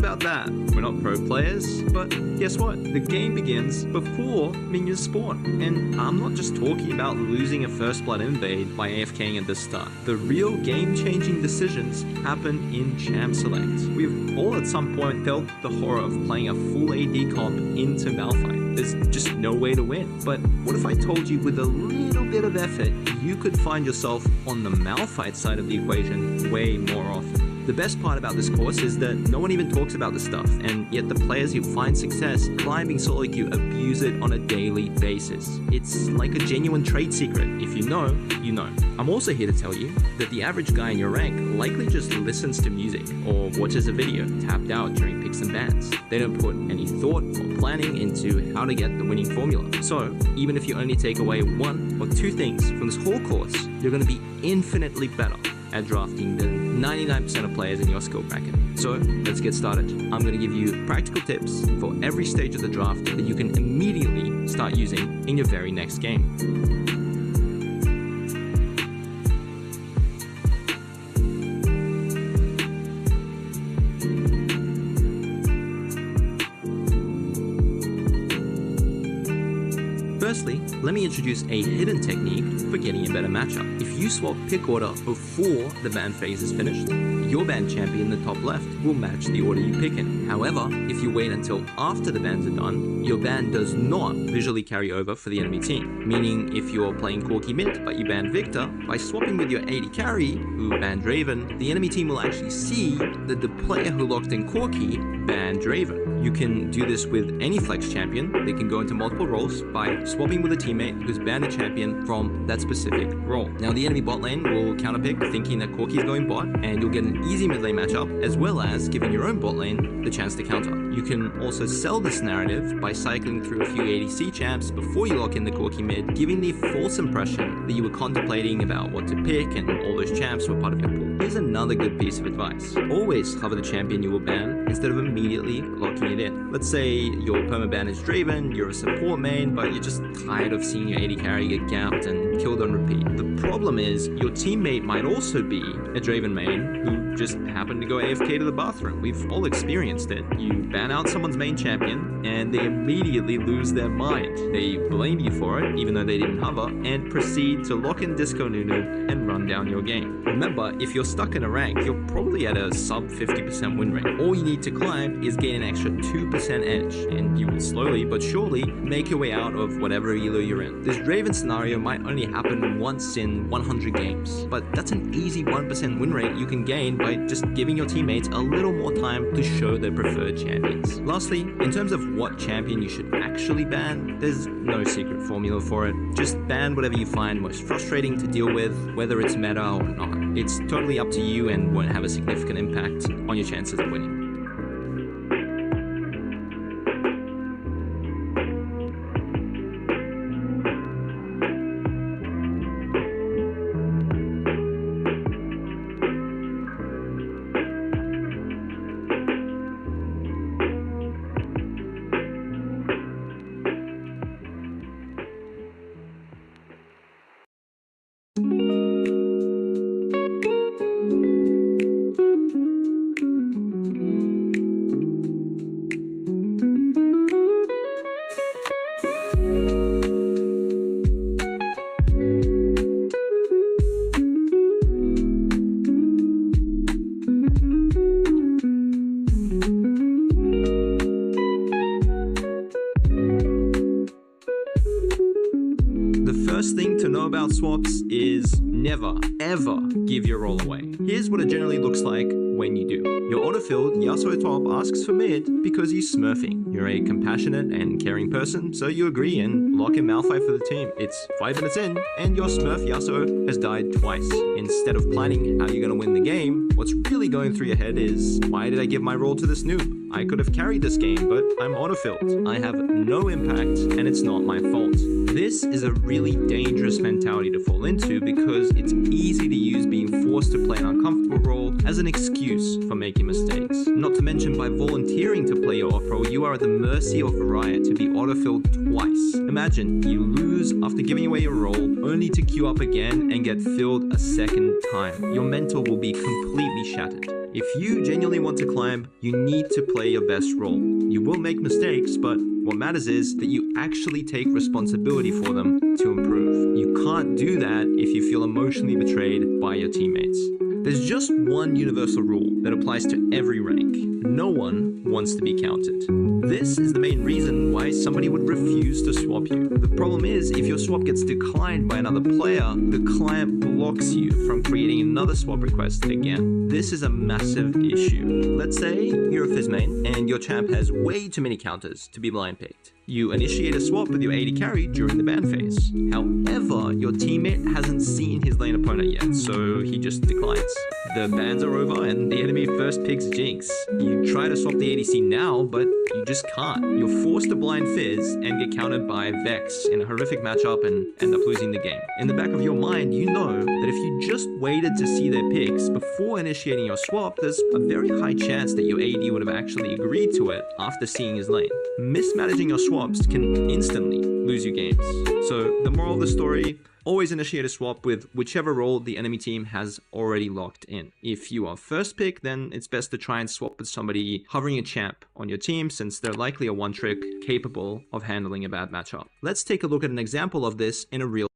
about that? We're not pro players, but guess what? The game begins before minions spawn. And I'm not just talking about losing a first blood invade by AFKing at the start. The real game-changing decisions happen in champ select. We've all at some point felt the horror of playing a full AD comp into Malphite. There's just no way to win. But what if I told you with a little bit of effort, you could find yourself on the Malphite side of the equation way more often? The best part about this course is that no one even talks about this stuff, and yet the players who find success climbing solo queue abuse it on a daily basis. It's like a genuine trade secret. If you know, you know. I'm also here to tell you that the average guy in your rank likely just listens to music or watches a video tapped out during picks and bans. They don't put any thought or planning into how to get the winning formula. So even if you only take away one or two things from this whole course, you're going to be infinitely better at drafting than 99% of players in your skill bracket. So let's get started. I'm going to give you practical tips for every stage of the draft that you can immediately start using in your very next game. Firstly, let me introduce a hidden technique for getting a better matchup. If you swap pick order before the ban phase is finished, your ban champion in the top left will match the order you pick in. However, if you wait until after the bans are done, your ban does not visually carry over for the enemy team. Meaning, if you're playing Corki mid but you ban Victor, by swapping with your AD carry, who banned Draven, the enemy team will actually see that the player who locked in Corki banned Draven. You can do this with any flex champion. They can go into multiple roles by swapping with a teammate who's banned a champion from that specific role. Now the enemy bot lane will counterpick thinking that Corki is going bot, and you'll get an easy mid lane matchup as well as giving your own bot lane the chance to counter. You can also sell this narrative by cycling through a few ADC champs before you lock in the Corki mid, giving the false impression that you were contemplating about what to pick and all those champs were part of your pool. Here's another good piece of advice. Always cover the champion you will ban instead of immediately locking it in. Let's say your permaban is Draven, you're a support main, but you're just tired of seeing your AD carry get gapped and killed on repeat. The problem is your teammate might also be a Draven main who just happened to go AFK to the bathroom. We've all experienced it. You ban out someone's main champion and they immediately lose their mind. They blame you for it, even though they didn't hover, and proceed to lock in Disco Nunu and run down your game. Remember, if you're stuck in a rank, you're probably at a sub 50% win rate. All you need to climb is gain an extra 2% edge, and you will slowly but surely make your way out of whatever elo you're in. This Draven scenario might only happen once in 100 games, but that's an easy 1% win rate you can gain by just giving your teammates a little more time to show their preferred champions. Lastly, in terms of what champion you should actually ban, there's no secret formula for it. Just ban whatever you find most frustrating to deal with, whether it's meta or not. It's totally up to you and won't have a significant impact on your chances of winning. First thing to know about swaps is never, ever give your role away. Here's what it generally looks like when you do. Your autofilled Yasuo top asks for mid because he's smurfing. You're a compassionate and caring person, so you agree and lock in Malphite for the team. It's 5 minutes in, and your smurf Yasuo has died twice. Instead of planning how you're gonna win the game, what's really going through your head is, why did I give my role to this noob? I could have carried this game, but I'm autofilled. I have no impact, and it's not my fault. This is a really dangerous mentality to fall into because it's easy to use being forced to play an uncomfortable role as an excuse for making mistakes. Not to mention, by volunteering to play your off role, you are at the mercy of Riot to be autofilled twice. Imagine you lose after giving away your role only to queue up again and get filled a second time. Your mental will be completely shattered. If you genuinely want to climb, you need to play your best role. You will make mistakes, but what matters is that you actually take responsibility for them to improve. You can't do that if you feel emotionally betrayed by your teammates. There's just one universal rule that applies to every rank. No one wants to be counted. This is the main reason why somebody would refuse to swap you. The problem is, if your swap gets declined by another player, the client blocks you from creating another swap request again. This is a massive issue. Let's say you're a Fizz main and your champ has way too many counters to be blind picked. You initiate a swap with your AD carry during the ban phase. However, your teammate hasn't seen his lane opponent yet, so he just declines. The bans are over and the enemy first picks Jinx. You try to swap the ADC now, but you just can't. You're forced to blind Fizz and get countered by Vex in a horrific matchup and end up losing the game. In the back of your mind, you know that if you just waited to see their picks before initiating your swap, there's a very high chance that your AD would have actually agreed to it after seeing his lane. Mismanaging your swaps can instantly lose you games. So the moral of the story, always initiate a swap with whichever role the enemy team has already locked in. If you are first pick, then it's best to try and swap with somebody hovering a champ on your team, since they're likely a one-trick capable of handling a bad matchup. Let's take a look at an example of this in a real